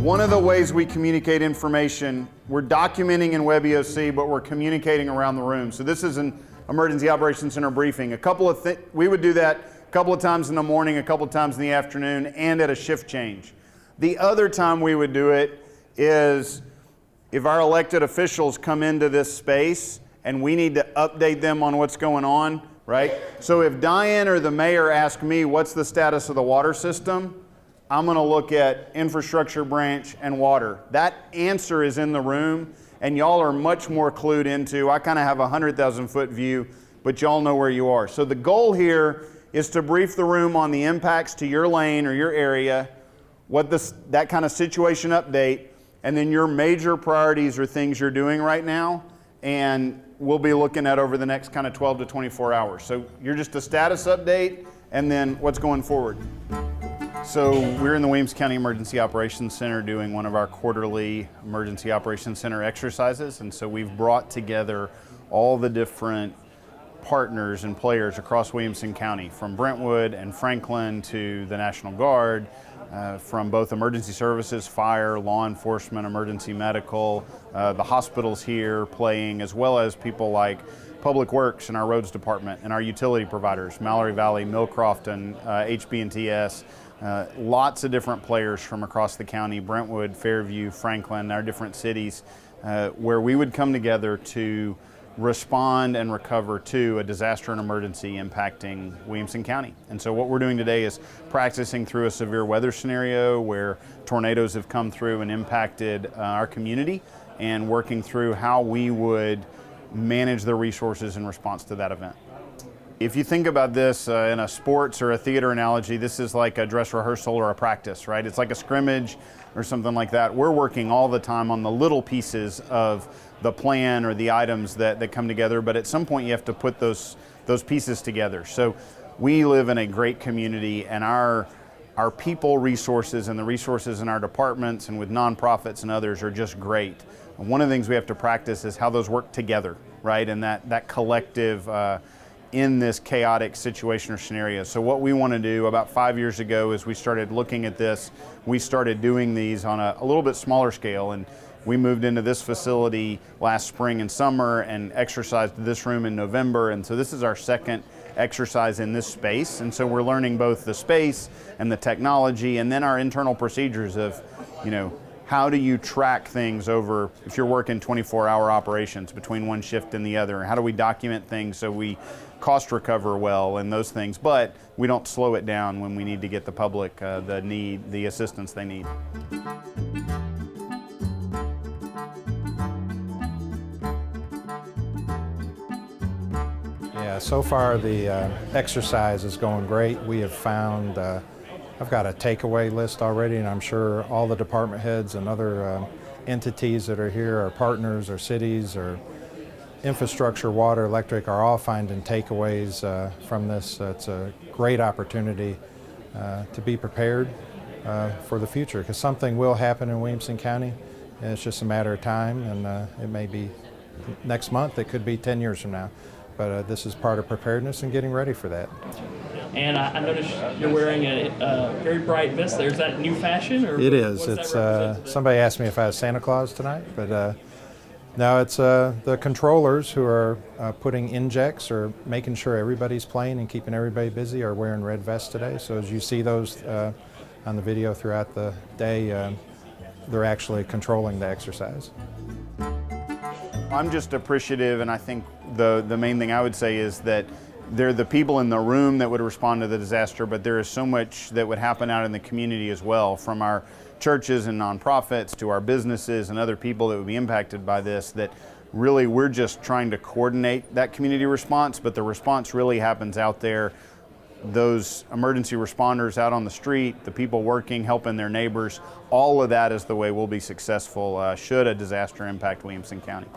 One of the ways we communicate information, we're documenting in WebEOC, but we're communicating around the room. So this is an Emergency Operations Center briefing. We would do that a couple of times in the morning, a couple of times in the afternoon, and at a shift change. The other time we would do it is if our elected officials come into this space and we need to update them on what's going on, right? So if Diane or the mayor ask me, what's the status of the water system? I'm going to look at infrastructure branch and water. That answer is in the room, and y'all are much more clued into. I kind of have a 100,000-foot view, but y'all know where you are. So the goal here is to brief the room on the impacts to your lane or your area, that kind of situation update, and then your major priorities or things you're doing right now, and we'll be looking at over the next kind of 12 to 24 hours. So you're just a status update, and then what's going forward. So we're in the Williamson County Emergency Operations Center doing one of our quarterly Emergency Operations Center exercises, and so we've brought together all the different partners and players across Williamson County, from Brentwood and Franklin to the National Guard, from both emergency services, fire, law enforcement, emergency medical, the hospitals here playing, as well as people like Public Works and our roads department and our utility providers, Mallory Valley, Millcroft, and HB&TS. Lots of different players from across the county, Brentwood, Fairview, Franklin, our different cities, where we would come together to respond and recover to a disaster and emergency impacting Williamson County. And so what we're doing today is practicing through a severe weather scenario where tornadoes have come through and impacted our community, and working through how we would manage the resources in response to that event. If you think about this in a sports or a theater analogy, this is like a dress rehearsal or a practice, right? It's like a scrimmage or something like that. We're working all the time on the little pieces of the plan or the items that come together, but at some point you have to put those pieces together. So we live in a great community, and our people resources and the resources in our departments and with nonprofits and others are just great. And one of the things we have to practice is how those work together, right? And that collective in this chaotic situation or scenario. So what we want to do about 5 years ago is we started looking at this. We started doing these on a little bit smaller scale, and we moved into this facility last spring and summer and exercised this room in November. And so this is our second exercise in this space. And so we're learning both the space and the technology, and then our internal procedures of, how do you track things over, if you're working 24-hour operations between one shift and the other? How do we document things so we cost recover well and those things, but we don't slow it down when we need to get the public the assistance they need. Yeah, so far the exercise is going great. We have found, I've got a takeaway list already, and I'm sure all the department heads and other entities that are here, our partners, our cities, our infrastructure, water, electric, are all finding takeaways from this. It's a great opportunity to be prepared for the future, because something will happen in Williamson County, and it's just a matter of time, and it may be next month, it could be 10 years from now. But this is part of preparedness and getting ready for that. And I noticed you're wearing a very bright vest there. Is that new fashion? Or it is. It's somebody asked me if I was Santa Claus tonight, but no, it's the controllers who are putting injects or making sure everybody's playing and keeping everybody busy are wearing red vests today. So as you see those on the video throughout the day, they're actually controlling the exercise. I'm just appreciative, and I think the main thing I would say is that they're the people in the room that would respond to the disaster, but there is so much that would happen out in the community as well, from our churches and nonprofits to our businesses and other people that would be impacted by this, that really we're just trying to coordinate that community response, but the response really happens out there. Those emergency responders out on the street, the people working, helping their neighbors, all of that is the way we'll be successful should a disaster impact Williamson County.